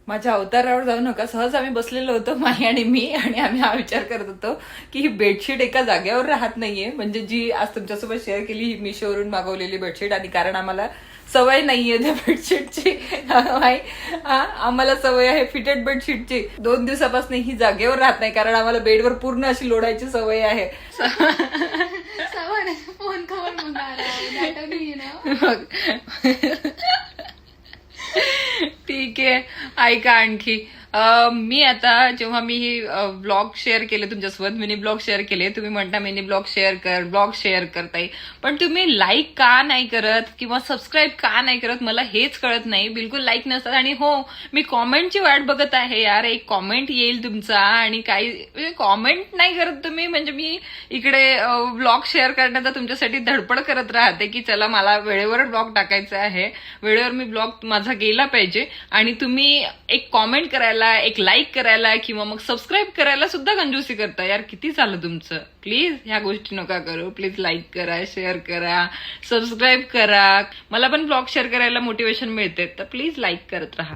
माझ्या अवतारावर जाऊ नका. सहज आम्ही बसलेलो होतो, माही आणि मी, आणि आम्ही हा विचार करत होतो की ही बेडशीट एका जागेवर राहत नाहीये. म्हणजे जी आज तुमच्यासोबत शेअर केली ही मिशोवरून मागवलेली बेडशीट, आणि कारण आम्हाला सवय नाहीये त्या बेडशीटची. आम्हाला सवय आहे फिटेड बेडशीटची. 2 दिवसापासून ही जागेवर राहत नाही, कारण आम्हाला बेडवर पूर्ण अशी लोडायची सवय आहे. फोन कवर ठीक आहे. ऐका आणखी, मी आता जेव्हा मी ही ब्लॉग शेअर केले तुमच्यासोबत, मिनी ब्लॉग शेअर केले, तुम्ही म्हणता मिनी ब्लॉग शेअर कर, ब्लॉग शेअर करताय, पण तुम्ही लाईक का नाही करत किंवा सबस्क्राईब का नाही करत मला हेच कळत नाही. बिलकुल लाईक नसतात. आणि हो, मी कॉमेंटची वाट बघत आहे यार, एक कॉमेंट येईल तुमचा, आणि काही कॉमेंट नाही करत तुम्ही. म्हणजे मी इकडे ब्लॉग शेअर करण्याचा तुमच्यासाठी धडपड करत राहते की चला मला वेळेवर ब्लॉग टाकायचा आहे, वेळेवर मी ब्लॉग माझा गेला पाहिजे, आणि तुम्ही एक कॉमेंट करायला, एक लाईक करायला किंवा मग सबस्क्राईब करायला सुद्धा कंजूसी करता. यार किती चाललं तुमचं. प्लीज ह्या गोष्टी नका करू. प्लीज लाईक करा, शेअर करा, सबस्क्राईब करा. मला पण ब्लॉग शेअर करायला मोटिवेशन मिळते, तर प्लीज लाईक करत राहा.